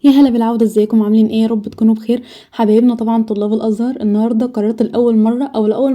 يا هلا بالعودة، ازيكم عاملين ايه؟ يا رب تكونوا بخير. حبايبنا طبعا طلاب الازهر، النهارده قررت لاول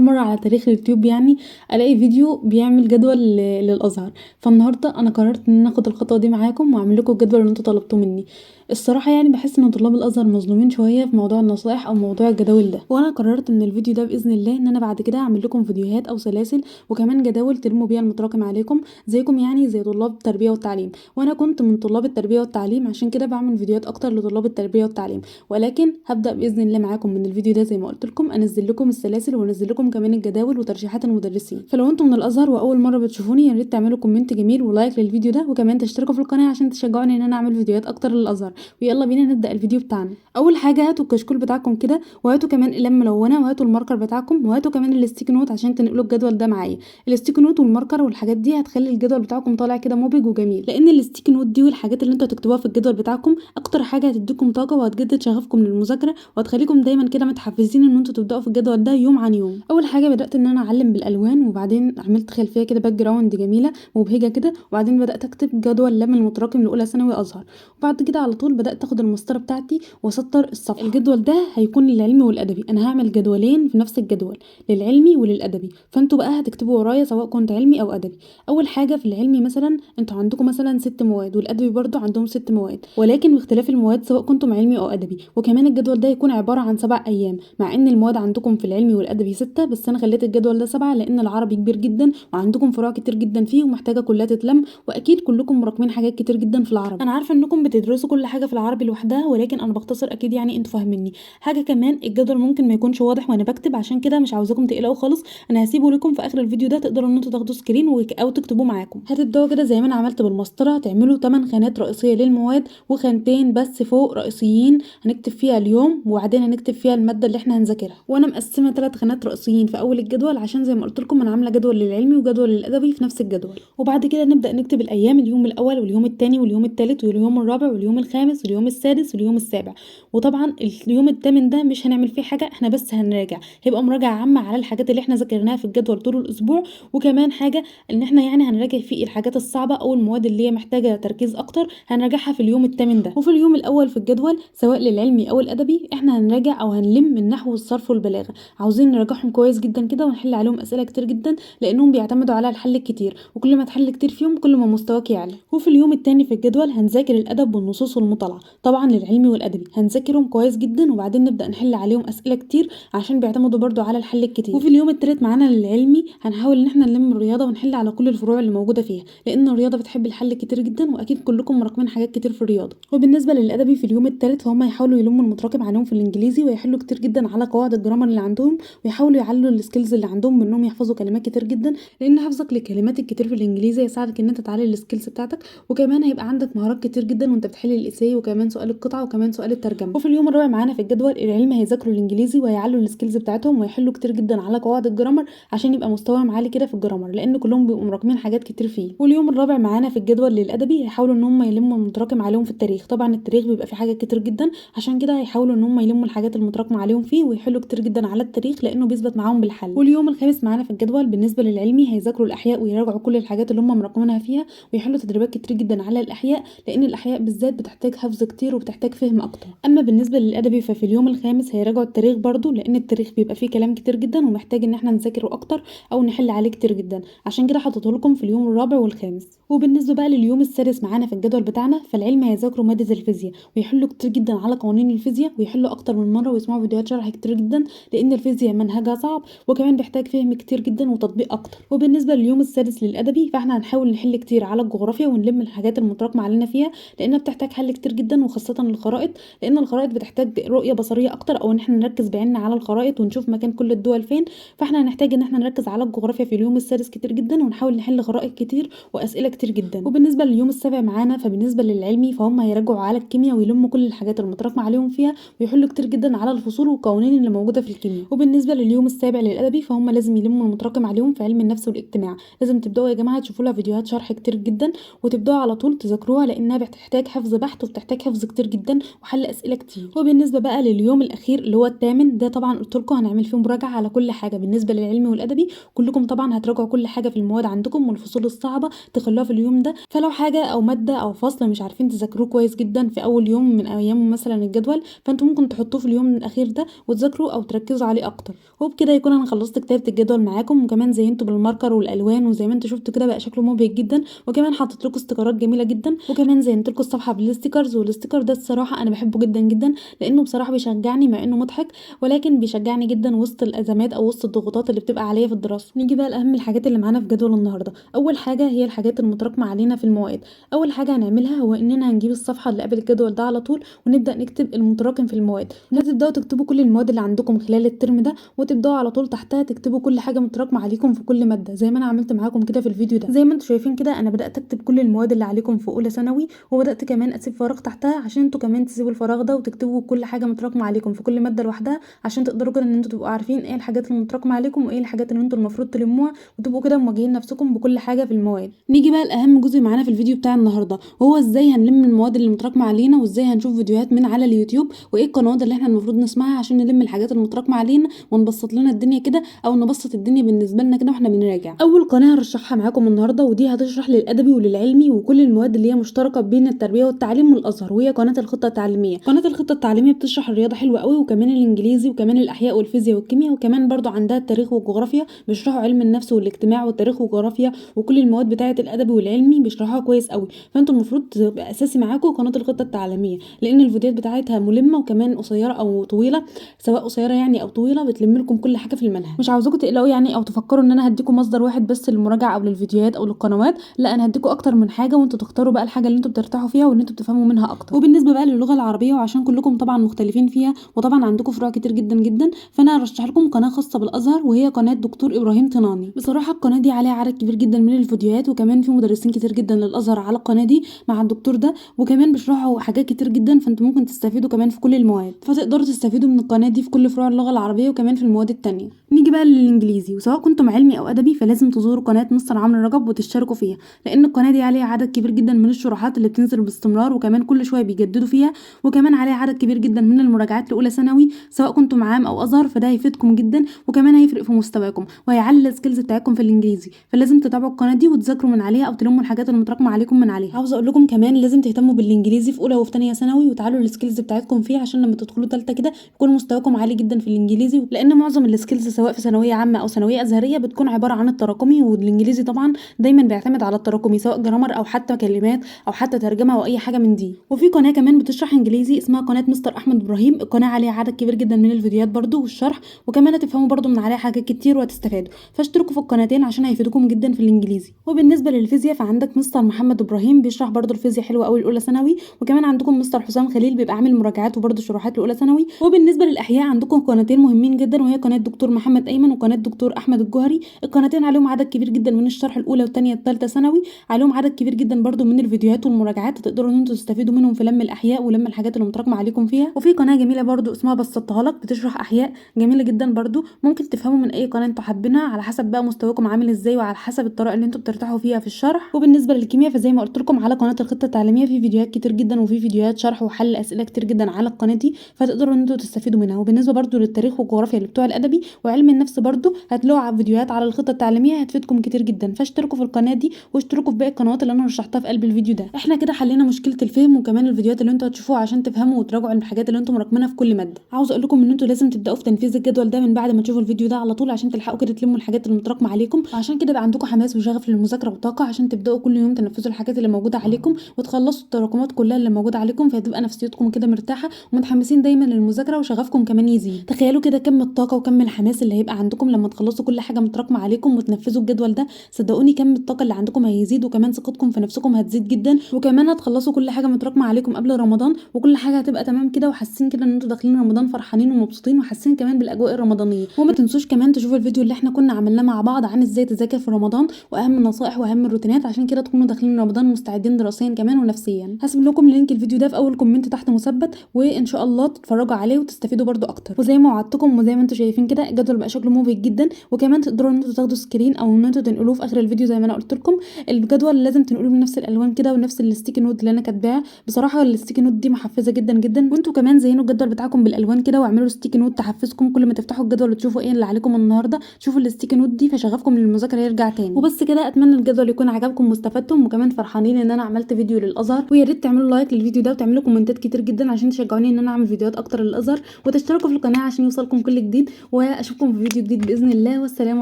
مره على تاريخ اليوتيوب يعني الاقي فيديو بيعمل جدول للازهر. فالنهارده انا قررت ان اخد الخطوه دي معاكم واعمل لكم الجدول اللي انتوا طلبتوه مني. الصراحه يعني بحس ان طلاب الازهر مظلومين شويه في موضوع النصائح او موضوع الجداول ده، وانا قررت من الفيديو ده باذن الله ان انا بعد كده اعمل لكم فيديوهات او سلاسل وكمان جداول تلموا بيها المتراكم عليكم زيكم يعني زي طلاب التربيه والتعليم. وانا كنت من طلاب التربيه والتعليم، عشان كده بعمل فيديوهات اكتر لطلاب التربيه والتعليم. ولكن هبدا باذن الله معاكم من الفيديو ده زي ما قلت لكم انزل لكم السلاسل وانزل لكم كمان الجداول وترشيحات المدرسين. فلو انتم من الازهر واول مره بتشوفوني يا ريت تعملوا كومنت جميل ولايك للفيديو ده، وكمان تشتركوا في القناه عشان تشجعوني ان انا اعمل فيديوهات اكتر للازهر. ويلا بينا نبدا الفيديو بتاعنا. اول حاجه هاتوا الكشكول بتاعكم كده، وهاتوا كمان اقلام ملونه، وهاتوا الماركر بتاعكم، وهاتوا كمان الستيك نوت عشان تنقلوا الجدول ده معايا. الستيك نوت والماركر والحاجات دي هتخلي الجدول بتاعكم طالع كده مبهج وجميل، لان الستيك نوت دي والحاجات اللي انتوا هتكتبوها في الجدول بتاعكم اكتر حاجه هتديكم طاقه وهتجدد شغفكم للمذاكره وهتخليكم دايما كده متحفزين ان انتوا تبداوا في الجدول ده يوم عن يوم. اول حاجه بدات ان انا اعلم بالالوان، وبعدين عملت خلفيه كده باك جراوند جميله مبهجه كده، وبعدين بدات اكتب جدول لم المتراكم لاولى ثانوي ازهر. وبعد كده على طول بدات اخد المسطره بتاعتي واسطر الصفحه. الجدول ده هيكون للعلمي والادبي، انا هعمل جدولين في نفس الجدول للعلمي وللادبي، فانتوا بقى هتكتبوا ورايا سواء كنت علمي او ادبي. اول حاجه في العلمي مثلا انتوا عندكم مثلا 6 مواد، والادبي برضو عندهم 6 مواد، ولكن باختلاف المواد سواء كنتم علمي او ادبي. وكمان الجدول ده يكون عباره عن 7 ايام، مع ان المواد عندكم في العلمي والادبي 6، بس انا خليت الجدول ده 7 لان العربي كبير جدا وعندكم فروع كتير جدا فيه ومحتاجه كلها تتلم، واكيد كلكم مراكمين حاجات كتير جدا في العربي. انا عارفه انكم بتدرسوا كل حاجه في العربي لوحدها، ولكن انا بختصر اكيد يعني انتوا فاهميني. حاجه كمان الجدول ممكن ما يكونش واضح وانا بكتب، عشان كده مش عاوزاكم تقلقوا خالص. انا هسيبه لكم في اخر الفيديو ده تقدروا ان انتوا تاخدوا سكرين او تكتبوه معاكم. هتبداوا كده زي ما انا عملت بالمسطره، تعملوا 8 خانات رئيسيه للمواد وخانتين بس فوق رئيسيين هنكتب فيها اليوم، وبعدين هنكتب فيها الماده اللي احنا هنذاكرها. وانا مقسمه 3 خانات رئيسيين في اول الجدول، عشان زي ما قلت لكم انا عامله جدول للعلمي وجدول للادبي في نفس الجدول. وبعد كده نبدا نكتب الايام، اليوم الاول واليوم الثاني واليوم الثالث واليوم الرابع واليوم الخامس واليوم السادس واليوم السابع. وطبعا اليوم الثامن ده مش هنعمل فيه حاجه، احنا بس هنراجع، هيبقى مراجعه عامه على الحاجات اللي احنا ذاكرناها في الجدول طول الاسبوع. وكمان حاجه ان احنا يعني هنراجع فيه الحاجات الصعبه او المواد اللي هي محتاجه تركيز اكتر هنراجعها في اليوم الثامن ده. وفي اليوم الاول في الجدول سواء للعلمي او الادبي احنا هنراجع او هنلم النحو والصرف والبلاغه، عاوزين نراجعهم كويس جدا كده ونحل عليهم اسئله كتير جدا، لانهم بيعتمدوا على الحل الكتير، وكل ما تحل كتير فيهم كل ما مستواك يعلى. وفي اليوم الثاني في الجدول هنذاكر الادب والنصوص والمطالعه، طبعا للعلمي والادبي هنذاكرهم كويس جدا، وبعدين نبدا نحل عليهم اسئله كتير عشان بيعتمدوا برضو على الحل الكتير. وفي اليوم الثالث معانا للعلمي هنحاول ان احنا نلم الرياضه ونحل على كل الفروع اللي موجوده فيها، لان الرياضه بتحب الحل كتير جدا واكيد كلكم مراكمين حاجات كتير في الرياضه. وبالنسبه للادبي في اليوم الثالث فهم يحاولوا يلموا المتراكم عليهم في الانجليزي ويحلوا كتير جدا على قواعد الجرامر اللي عندهم، ويحاولوا يعلوا السكيلز اللي عندهم بانهم يحفظوا كلمات كتير جدا، لان حفظك للكلمات الكتير في الانجليزي يساعدك ان انت تعلي السكيلز بتاعتك، وكمان هيبقى عندك مهارات كتير جدا وانت بتحل الاساي وكمان سؤال القطعه وكمان سؤال الترجمه. وفي اليوم الرابع معانا في الجدول العلمي هيذاكروا الانجليزي وهيعلوا السكيلز بتاعتهم ويحلوا كتير جدا على قواعد الجرامر عشان يبقى مستواهم عالي كده في الجرامر، لان كلهم بيبقوا مراكمين حاجات كتير فيه. واليوم الرابع معانا في الجدول للادبي هيحاولوا ان هم يلموا المتراكم عليهم في التاريخ، طبعا التاريخ بيبقى فيه حاجات كتير جدا، عشان كده هيحاولوا ان هم يلموا الحاجات المتراكمه عليهم فيه ويحلوا كتير جدا على التاريخ لانه بيثبت معاهم بالحل. واليوم الخامس معانا في الجدول بالنسبه للعلمي هيذاكروا الاحياء ويراجعوا كل الحاجات اللي هم مراكمينها فيها ويحلوا تدريبات كتير جدا على الاحياء، لان الاحياء بالذات بتحتاج حفظ كتير وبتحتاج فهم اكتر. اما بالنسبه للادبي ففي اليوم الخامس هيراجعوا التاريخ برضو، لان التاريخ بيبقى فيه كلام كتير جدا ومحتاج ان احنا نذاكره اكتر او نحل عليه كتير جدا، عشان كده حطيته لكم في اليوم الرابع والخامس. وبالنسبه بقى لليوم السادس معانا في الجدول بتاعنا فالعلم هيذاكروا ماده الفيزياء ويحلوا كتير جدا على قوانين الفيزياء ويحلوا اكتر من مره ويسمعوا فيديوهات شرح كتير جدا، لان الفيزياء منهجها صعب وكمان بيحتاج فهم كتير جدا وتطبيق اكتر. وبالنسبه لليوم السادس للادبي فاحنا هنحاول نحل كتير على الجغرافيا ونلم الحاجات المتراكمه علينا فيها، لانها بتحتاج حل كتير جدا وخاصه الخرائط، لان الخرائط بتحتاج رؤيه بصريه اكتر او ان احنا نركز بعيننا على الخرائط ونشوف مكان كل الدول فين. فاحنا هنحتاج ان احنا نركز على الجغرافيا في اليوم السادس كتير جدا ونحاول نحل خرائط كتير واسئله كتير جدا. وبالنسبه لليوم السابع معانا فبالنسبه للعلمي فهم هيراجعوا على الكيمياء ويلموا كل الحاجات المتراكمه عليهم فيها ويحلوا كتير جدا على الفصول والقوانين اللي موجوده في الكيمياء. وبالنسبه لليوم السابع للادبي فهم لازم يلموا المتراكم عليهم في علم النفس والاجتماع، لازم تبداوا يا جماعه تشوفوا لها فيديوهات شرح كتير جدا وتبداوا على طول تذاكروها، لانها بتحتاج حفظ بحت وبتحتاج حفظ كتير جدا وحل اسئله كتير. وبالنسبه بقى لليوم الاخير اللي هو الثامن ده طبعا قلت لكم هنعمل فيه مراجعه على كل حاجه بالنسبه للعلمي والادبي، كلكم طبعا هتراجعوا كل حاجه في المواد عندكم والفصول الصعبه تخلوها في اليوم ده، فلو حاجه او ماده او فصل مش عارفين تذاكروه كويس جدا في اول يوم من ايام مثلا الجدول، فانتوا ممكن تحطوه في اليوم الاخير ده وتذاكروا او تركزوا عليه اكتر. وبكده يكون انا خلصت كتابه الجدول معاكم، وكمان زينته بالماركر والالوان، وزي ما انتوا شفتوا كده بقى شكله مبهج جدا، وكمان حطيت لكم استيكرات جميله جدا، وكمان زينت لكم الصفحه بالاستيكرز. والاستيكر ده الصراحه انا بحبه جدا جدا، لانه بصراحه بيشجعني مع انه مضحك، ولكن بيشجعني جدا وسط الازمات او وسط الضغوطات اللي بتبقى عليا في الدراسه. نيجي بقى لاهم الحاجات اللي معانا في جدول النهارده. اول حاجه هي الحاجات المتراكمه علينا في المواد. اول حاجه هنعملها هو اننا هنجيب الصفحه اللي قبل الجدول ده على طول، ونبدا نكتب المتراكم في المواد. هتبداوا تكتبوا كل المواد اللي عندكم خلال الترم ده، وتبداوا على طول تحتها تكتبوا كل حاجه متراكمه عليكم في كل ماده، زي ما انا عملت معاكم كده في الفيديو ده. زي ما انتم شايفين كده انا بدات اكتب كل المواد اللي عليكم في اولى ثانوي، وبدات كمان اسيب فراغ تحتها عشان انتوا كمان تسيبوا الفراغ ده وتكتبوا كل حاجه متراكمه عليكم في كل ماده لوحدها، عشان تقدروا كده ان انتوا تبقوا عارفين ايه الحاجات المتراكمه عليكم وايه الحاجات اللي انتوا المفروض تلموها، وتبقوا كده مواجهين نفسكم بكل حاجه في المواد. نيجي بقى لاهم جزء معانا في الفيديو بتاع النهارده، وهو ازاي هنلم المواد اللي متراكمه علينا، وازاي هنشوف فيديوهات من على اليوتيوب، وايه القنوات اللي احنا المفروض نسمعها عشان نلم الحاجات المتراكمه علينا ونبسط لنا الدنيا كده، او نبسط الدنيا بالنسبه لنا كده واحنا بنراجع. اول قناه هرشحها معاكم النهارده، ودي هتشرح للادبي وللعلمي وكل المواد اللي هي مشتركه بين التربيه والتعليم والازهر، وهي قناه الخطه التعليميه. قناه الخطه التعليميه بتشرح الرياضه حلوه قوي، وكمان الانجليزي، وكمان الاحياء والفيزياء والكيمياء، وكمان برضو عندها التاريخ والجغرافيا، بيشرحوا علم النفس والاجتماع والتاريخ والجغرافيا، وكل المواد بتاعه الادبي والعلمي بيشرحوها كويس قوي. فانتوا المفروض تبقى اساسي معاكم قناه الخطه التعليميه، لان الفيديوهات بتاعتها ملمه وكمان قصيره او طويله، سواء قصيره يعني او طويله بتلم لكم كل حاجه في المنهج. مش عاوزاكم تقلقوا يعني او تفكروا ان انا هديكم مصدر واحد بس للمراجعه او للفيديوهات او للقنوات، لا انا هديكم اكتر من حاجه، وانتوا تختاروا بقى الحاجه اللي انتوا بترتاحوا فيها واللي انتوا بتفهموا منها اكتر. وبالنسبه بقى للغه العربيه، وعشان كلكم طبعا مختلفين فيها وطبعا عندكم فروع كتير جدا جدا، فانا هرشح لكم قناه خاصه بالازهر، وهي قناه دكتور ابراهيم طناني. بصراحه القناه دي عليها عدد كبير جدا من الفيديوهات، وكمان في مدرسين كتير جدا للازهر على القناه دي مع الدكتور ده، وكمان بيشرحوا حاجات كتير جدا، فانتوا ممكن تستفيدوا كمان في كل المواد، فتقدروا تستفيدوا من القناه دي في كل فروع اللغه العربيه وكمان في المواد التانية. نيجي بقى للانجليزي، وسواء كنتم علمي او ادبي فلازم تزوروا قناه مستر عمرو رجب وتشتركوا فيها، لان القناه دي عليها عدد كبير جدا من الشروحات اللي بتنزل باستمرار، وكمان كل شويه بيجددوا فيها، وكمان عليها عدد كبير جدا من المراجعات لاولى ثانوي، سواء كنتم عام او ازهر، فده هيفيدكم جدا وكمان هيفرق في مستواكم وهيعلي السكيلز بتاعتكم في الانجليزي. فلازم تتابعوا القناه دي وتذاكروا من عليها او تلموا الحاجات اللي متراكمه عليكم من عليها. عاوزه اقول لكم كمان لازم تهتموا بالانجليزي في اولى وفي ثانيه ثانوي، وتعالوا السكيلز بتاعتكم فيه عشان لما تدخلوا ثالثه كده يكون مستواكم عالي جدا في الانجليزي، لان معظم السكيلز سواء في ثانويه عامه او ثانويه ازهريه بتكون عباره عن التراكمي، والانجليزي طبعا دايما بيعتمد على التراكمي، سواء جرامر او حتى كلمات او حتى ترجمه او اي حاجه من دي. وفي قناه كمان بتشرح انجليزي اسمها قناه مستر احمد ابراهيم، القناه عليها عدد كبير جدا من الفيديوهات برضو والشرح، وكمان هتفهموا برضو من عليها حاجات كتير وهتستفادوا، فاشتركوا في القناتين عشان هيفيدوكم جدا في الانجليزي. وبالنسبه للفيزياء فعندك مستر محمد ابراهيم بيشرح برضو الفيزياء حلوه قوي لاولى ثانوي، وكمان عندكم مستر حسام خليل بيبقى عامل مراجعات وبرضو شروحات لاولى ثانوي. وبالنسبه للاحياء عندكم قناتين مهمين جدا، وهي قناه دكتور محمد ايمن وقناه دكتور احمد الجوهري. القناتين عليهم عدد كبير جدا من الشرح الاولى والثانيه والثالثه ثانوي، عليهم عدد كبير جدا برضو من الفيديوهات والمراجعات، تقدروا ان انتوا تستفيدوا منهم في لم الاحياء ولم الحاجات اللي متراكمه عليكم فيها. وفي قناه جميله برضو اسمها بسطتها لك بتشرح احياء جميله جدا برضو، ممكن تفهموا من اي قناه انتوا حابينها على حسب بقى مستواكم عامل ازاي وعلى حسب الطريقه اللي انتوا بترتاحوا فيها في الشرح. وبالنسبه للكيمياء فزي ما قلت لكم على قناه الخطه التعليميه في فيديوهات كتير جدا، وفي فيديوهات شرح وحل اسئله كتير جدا على القناه دي، فتقدروا ان انتوا تستفيدوا منها. وبالنسبه برضو للتاريخ والجغرافيا اللي بتوع الادبي وعلم النفس برضو هتلاقوا فيديوهات على الخطه التعليميه هتفيدكم كتير جدا، فاشتركوا في القناه دي واشتركوا في باقي القنوات اللي انا رشحتها في قلب الفيديو ده. احنا كده حلينا مشكله الفهم، وكمان الفيديوهات اللي انتوا هتشوفوها عشان تفهموا وتراجعوا الحاجات اللي انتوا مراكمينها في كل ماده. عاوز اقول لكم ان انتوا لازم تبداوا في تنفيذ الجدول ده من بعد ما تشوفوا الفيديو ده على طول، عشان تلحقوا كده تلموا الحاجات اللي متراكمه عليكم، وعشان كده يبقى عندكم حماس وشغف للمذاكره وطاقه عشان تبداوا كل يوم تنفذوا الحاجات اللي موجوده عليكم وتخلصوا التراكمات كلها اللي موجوده عليكم، فهتبقى نفسيتكم كده مرتاحه ومتحمسين دايما للمذاكره، وشغفكم كمان يزيد. تخيلوا كده كم الطاقه وكم الحماس اللي هيبقى عندكم لما تخلصوا كل حاجه متراكمه عليكم وتنفذوا الجدول ده. صدقوني كم الطاقه اللي عندكم هيزيد، وكمان ثقتكم في نفسكم هتزيد جدا، وكمان هتخلصوا كل حاجه متراكمه عليكم قبل رمضان، وكل حاجه هتبقى تمام كده، وحاسين كده ان انتوا داخلين رمضان فرحانين ومبسوطين، وحاسين كمان بالاجواء الرمضانيه. وما تنسوش كمان تشوفوا الفيديو اللي احنا كنا عملناه مع بعض عن ازاي تذاكر في رمضان، واهم النصائح واهم الروتينات، عشان كده تكونوا داخلين رمضان مستعدين دراسيا كمان ونفسيا. هسيب لكم لينك الفيديو ده في اول كومنت تحت مثبت، وان شاء الله تتفرجوا عليه وتستفيدوا برده اكتر. وزي ما وعدتكم وزي ما انتوا شايفين كده الجدول بقى شكله مبهج جدا، وكمان تقدروا ان انتوا تاخدوا سكرين او ان انتوا تنقلوه في اخر الفيديو زي ما انا قلت لكم. الجدول لازم تنقلوه بنفس الالوان كده ونفس الستيكي نوت اللي انا كاتباها، بصراحه الستيكي نوت دي محفزه جدا جدا، وانتوا كمان زينوا الجدول بتاعكم بالالوان كده واعملوا ستيكي نوت تحفزكم كل ما تفتحوا الجدول وتشوفوا ايه اللي عليكم النهارده، شوفوا الستيكي نوت دي فشغفكم للمذاكره يرجع تاني. وبس كده اتمنى الجدول يكون عجبكم واستفدتم، وكمان فرحانين ان انا عملت فيديو للازهر، ويا ريت تعملوا لايك لايك للفيديو ده وتعملوا كومنتات كتير جدا عشان تشجعوني ان انا اعمل فيديوهات اكتر للازهر، وتشتركوا في القناه عشان يوصلكم كل جديد، واشوفكم في فيديو جديد باذن الله. والسلام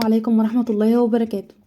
عليكم ورحمه الله وبركاته.